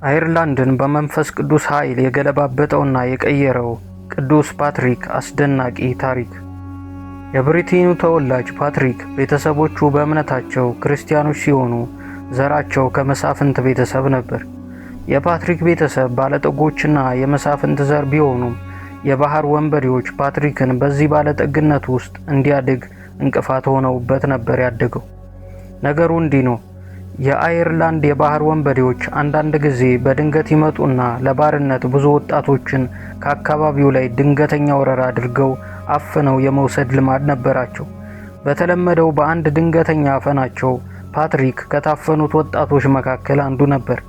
አየርላንድን በመንፈስ ቅዱስ ኃይል የገለባበጠውና የቀየረው ቅዱስ ፓትሪክ አስደናቂ ታሪክ። የብሪቴኑ ተወላጅ ፓትሪክ ቤተሰቦቹ በእምነታቸው ክርስቲያኖች ሲሆኑ ዘራቸው ከመሳፍንት ቤተሰብ ነበር። የፓትሪክ ቤተሰብ ባለጠጎችና የመሳፍንት ዘር ቢሆኑም የባህር ወንበዴዎች ፓትሪክን በዚህ ባለጠግነት ውስጥ እንዲያድግ እንቅፋት ሆነውበት ነበር ያደገው። ነገሩ እንዲህ ነው። የአየርላንድ የባህር ወንበዴዎች አንዳንድ ጊዜ በድንገት ይመጡና ለባርነት ብዙ ወጣቶችን ከአካባቢው ላይ ድንገተኛ ወረራ አድርገው አፍነው የመውሰድ ልማድ ነበራቸው። በተለመደው በአንድ ድንገተኛ አፈናቸው ፓትሪክ ከታፈኑት ወጣቶች መካከል አንዱ ነበር።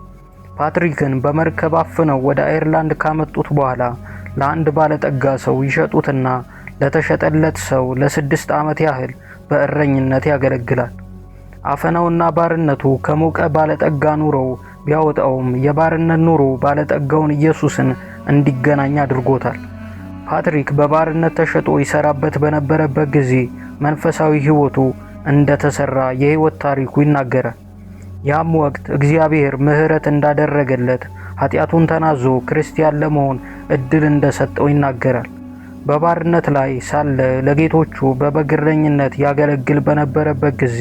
ፓትሪክን በመርከብ አፍነው ወደ አየርላንድ ካመጡት በኋላ ለአንድ ባለጠጋ ሰው ይሸጡትና ለተሸጠለት ሰው ለ6 ዓመት ያህል በእረኝነት ያገለግላል። አፈናውና ባርነቱ ከሞቀ ባለጠጋ ኑሮው ቢያወጣውም የባርነት ኑሮ ባለጠጋውን ኢየሱስን እንዲገናኝ አድርጎታል። ፓትሪክ በባርነት ተሸጦ ይሰራበት በነበረበት ጊዜ መንፈሳዊ ሕይወቱ እንደተሰራ የሕይወት ታሪኩ ይናገራል። ያም ወቅት እግዚአብሔር ምሕረት እንዳደረገለት ኃጢአቱን ተናዞ ክርስቲያን ለመሆን እድል እንደሰጠው ይናገራል። በባርነት ላይ ሳለ ለጌቶቹ በበግረኝነት ያገለግል በነበረበት ጊዜ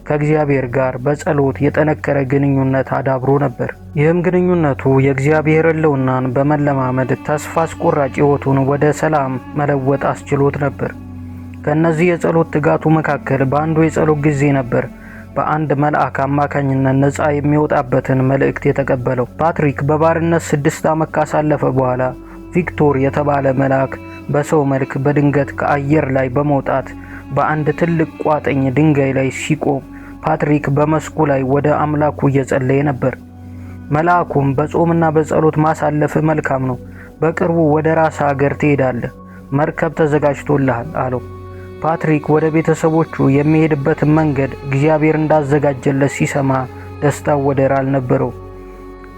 ከእግዚአብሔር ጋር በጸሎት የጠነከረ ግንኙነት አዳብሮ ነበር። ይህም ግንኙነቱ የእግዚአብሔር ሕልውናን በመለማመድ ተስፋ አስቆራጭ ሕይወቱን ወደ ሰላም መለወጥ አስችሎት ነበር። ከእነዚህ የጸሎት ትጋቱ መካከል በአንዱ የጸሎት ጊዜ ነበር በአንድ መልአክ አማካኝነት ነፃ የሚወጣበትን መልእክት የተቀበለው። ፓትሪክ በባርነት 6 ዓመት ካሳለፈ በኋላ ቪክቶር የተባለ መልአክ በሰው መልክ በድንገት ከአየር ላይ በመውጣት በአንድ ትልቅ ቋጥኝ ድንጋይ ላይ ሲቆም ፓትሪክ በመስኩ ላይ ወደ አምላኩ እየጸለየ ነበር። መልአኩም በጾምና በጸሎት ማሳለፍ መልካም ነው፣ በቅርቡ ወደ ራስ ሀገር ትሄዳለህ፣ መርከብ ተዘጋጅቶልሃል አለው። ፓትሪክ ወደ ቤተሰቦቹ የሚሄድበትን መንገድ እግዚአብሔር እንዳዘጋጀለት ሲሰማ ደስታው ወደር አልነበረው።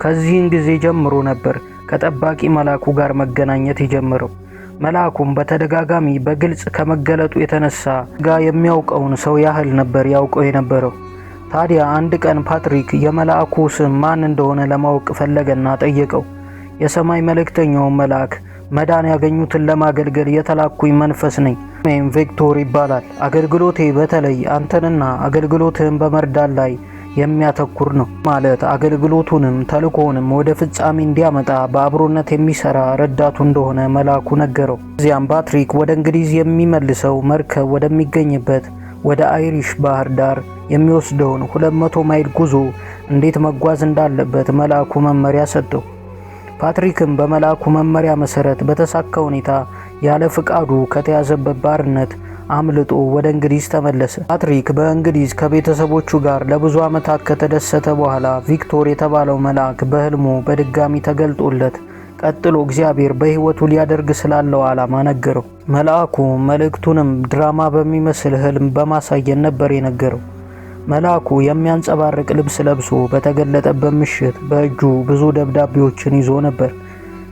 ከዚህን ጊዜ ጀምሮ ነበር ከጠባቂ መልአኩ ጋር መገናኘት የጀመረው። መልአኩም በተደጋጋሚ በግልጽ ከመገለጡ የተነሳ ጋር የሚያውቀውን ሰው ያህል ነበር ያውቀው የነበረው። ታዲያ አንድ ቀን ፓትሪክ የመልአኩ ስም ማን እንደሆነ ለማወቅ ፈለገና ጠየቀው። የሰማይ መልእክተኛው መልአክ መዳን ያገኙትን ለማገልገል የተላኩኝ መንፈስ ነኝ፣ ስሜም ቪክቶር ይባላል። አገልግሎቴ በተለይ አንተንና አገልግሎትህን በመርዳት ላይ የሚያተኩር ነው ማለት አገልግሎቱንም ተልእኮውንም ወደ ፍጻሜ እንዲያመጣ በአብሮነት የሚሰራ ረዳቱ እንደሆነ መልአኩ ነገረው። እዚያም ፓትሪክ ወደ እንግሊዝ የሚመልሰው መርከብ ወደሚገኝበት ወደ አይሪሽ ባህር ዳር የሚወስደውን 200 ማይል ጉዞ እንዴት መጓዝ እንዳለበት መልአኩ መመሪያ ሰጠው። ፓትሪክም በመልአኩ መመሪያ መሰረት በተሳካ ሁኔታ ያለ ፍቃዱ ከተያዘበት ባርነት አምልጦ ወደ እንግሊዝ ተመለሰ። ፓትሪክ በእንግሊዝ ከቤተሰቦቹ ጋር ለብዙ ዓመታት ከተደሰተ በኋላ ቪክቶር የተባለው መልአክ በህልሙ በድጋሚ ተገልጦለት ቀጥሎ እግዚአብሔር በሕይወቱ ሊያደርግ ስላለው ዓላማ ነገረው። መልአኩ መልእክቱንም ድራማ በሚመስል ህልም በማሳየት ነበር የነገረው። መልአኩ የሚያንጸባርቅ ልብስ ለብሶ በተገለጠበት ምሽት በእጁ ብዙ ደብዳቤዎችን ይዞ ነበር።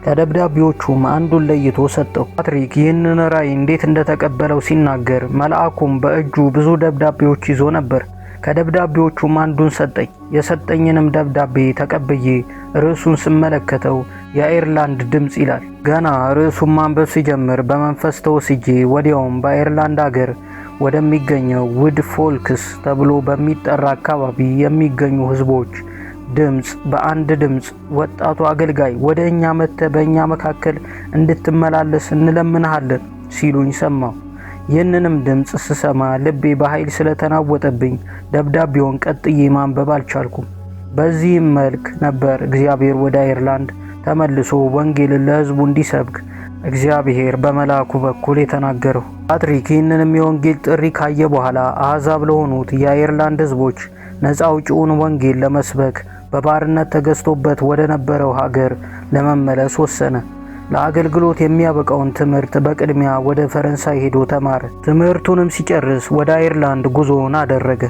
ከደብዳቤዎቹም አንዱን ለይቶ ሰጠው። ፓትሪክ ይህንን ራእይ እንዴት እንደተቀበለው ሲናገር መልአኩም በእጁ ብዙ ደብዳቤዎች ይዞ ነበር። ከደብዳቤዎቹም አንዱን ሰጠኝ። የሰጠኝንም ደብዳቤ ተቀብዬ ርዕሱን ስመለከተው የአየርላንድ ድምፅ ይላል። ገና ርዕሱን ማንበብ ሲጀምር በመንፈስ ተወስጄ ወዲያውም በአየርላንድ ሀገር ወደሚገኘው ውድ ፎልክስ ተብሎ በሚጠራ አካባቢ የሚገኙ ህዝቦች ድምፅ በአንድ ድምፅ ወጣቱ አገልጋይ ወደ እኛ መጥተህ በእኛ መካከል እንድትመላለስ እንለምንሃለን ሲሉኝ ሰማሁ። ይህንንም ድምፅ ስሰማ ልቤ በኃይል ስለተናወጠብኝ ደብዳቤውን ቀጥዬ ማንበብ አልቻልኩም። በዚህም መልክ ነበር እግዚአብሔር ወደ አየርላንድ ተመልሶ ወንጌልን ለህዝቡ እንዲሰብክ እግዚአብሔር በመልአኩ በኩል የተናገረው። ፓትሪክ ይህንንም የወንጌል ጥሪ ካየ በኋላ አሕዛብ ለሆኑት የአየርላንድ ህዝቦች ነፃ አውጪውን ወንጌል ለመስበክ በባርነት ተገዝቶበት ወደ ነበረው ሀገር ለመመለስ ወሰነ። ለአገልግሎት የሚያበቃውን ትምህርት በቅድሚያ ወደ ፈረንሳይ ሄዶ ተማረ። ትምህርቱንም ሲጨርስ ወደ አየርላንድ ጉዞውን አደረገ።